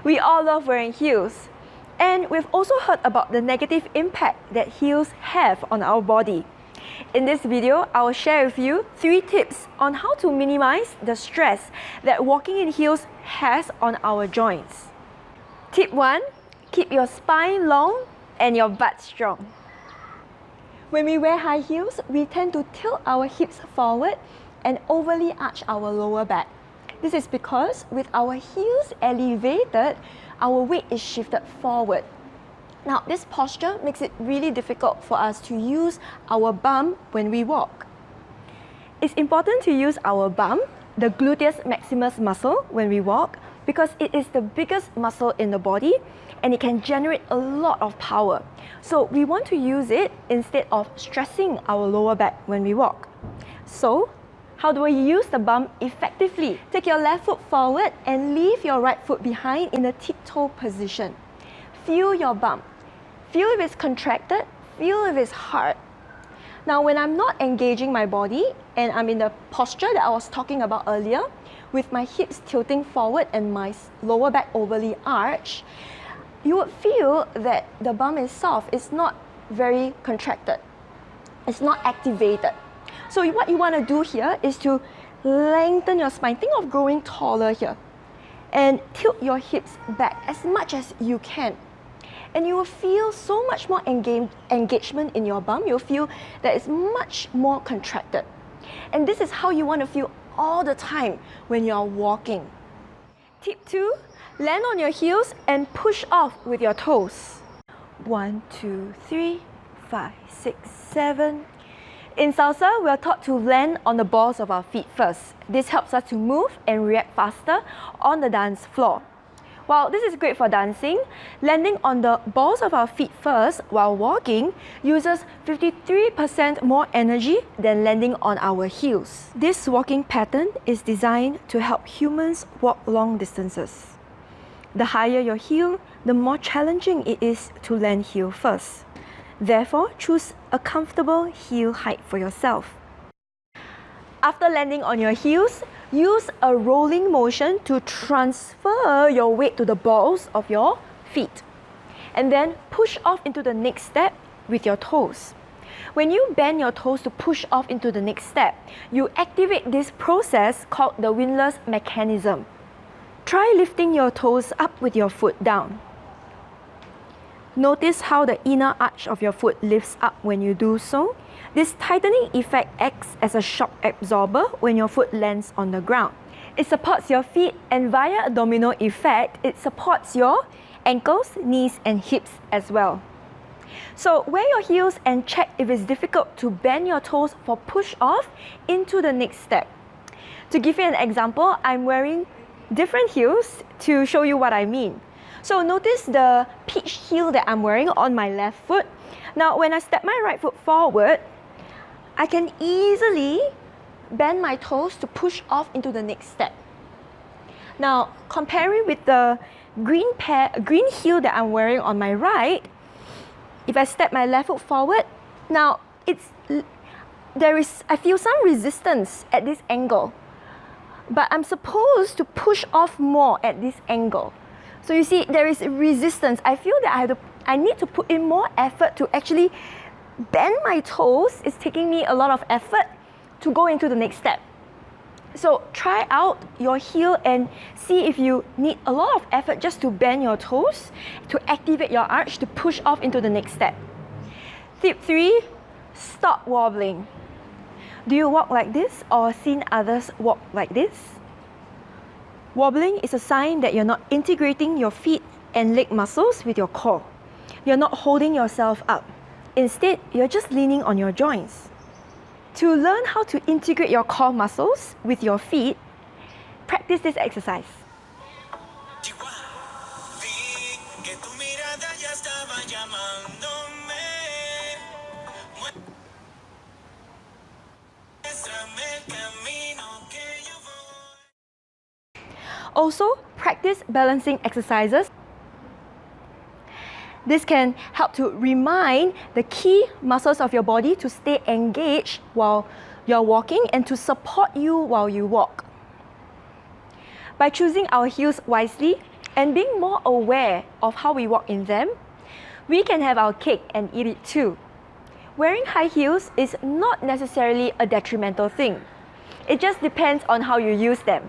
We all love wearing heels. And we've also heard about the negative impact that heels have on our body. In this video, I will share with you 3 tips on how to minimize the stress that walking in heels has on our joints. Tip 1. Keep your spine long and your butt strong. When we wear high heels, we tend to tilt our hips forward and overly arch our lower back. This is because with our heels elevated, our weight is shifted forward. Now, this posture makes it really difficult for us to use our bum when we walk. It's important to use our bum, the gluteus maximus muscle, when we walk because it is the biggest muscle in the body and it can generate a lot of power. So we want to use it instead of stressing our lower back when we walk. So, how do we use the bum effectively? Take your left foot forward and leave your right foot behind in a tiptoe position. Feel your bum. Feel if it's contracted, feel if it's hard. Now, when I'm not engaging my body and I'm in the posture that I was talking about earlier, with my hips tilting forward and my lower back overly arched, you would feel that the bum is soft. It's not very contracted. It's not activated. So what you want to do here is to lengthen your spine. Think of growing taller here. And tilt your hips back as much as you can. And you will feel so much more engagement in your bum. You'll feel that it's much more contracted. And this is how you want to feel all the time when you're walking. Tip 2. Land on your heels and push off with your toes. 1, 2, 3, 5, 6, 7. In salsa, we are taught to land on the balls of our feet first. This helps us to move and react faster on the dance floor. While this is great for dancing, landing on the balls of our feet first while walking uses 53% more energy than landing on our heels. This walking pattern is designed to help humans walk long distances. The higher your heel, the more challenging it is to land heel first. Therefore, choose a comfortable heel height for yourself. After landing on your heels, use a rolling motion to transfer your weight to the balls of your feet. And then push off into the next step with your toes. When you bend your toes to push off into the next step, you activate this process called the windlass mechanism. Try lifting your toes up with your foot down. Notice how the inner arch of your foot lifts up when you do so. This tightening effect acts as a shock absorber when your foot lands on the ground. It supports your feet, and via a domino effect, it supports your ankles, knees, and hips as well. So wear your heels and check if it's difficult to bend your toes for push off into the next step. To give you an example, I'm wearing different heels to show you what I mean. So notice the peach heel that I'm wearing on my left foot. Now when I step my right foot forward, I can easily bend my toes to push off into the next step. Now comparing with the green heel that I'm wearing on my right, if I step my left foot forward, now I feel some resistance at this angle, but I'm supposed to push off more at this angle. So you see, there is resistance. I feel that I need to put in more effort to actually bend my toes. It's taking me a lot of effort to go into the next step. So try out your heel and see if you need a lot of effort just to bend your toes, to activate your arch, to push off into the next step. Tip 3, stop wobbling. Do you walk like this or seen others walk like this? Wobbling is a sign that you're not integrating your feet and leg muscles with your core. You're not holding yourself up. Instead, you're just leaning on your joints. To learn how to integrate your core muscles with your feet, practice this exercise. Also, practice balancing exercises. This can help to remind the key muscles of your body to stay engaged while you're walking and to support you while you walk. By choosing our heels wisely, and being more aware of how we walk in them, we can have our cake and eat it too. Wearing high heels is not necessarily a detrimental thing. It just depends on how you use them.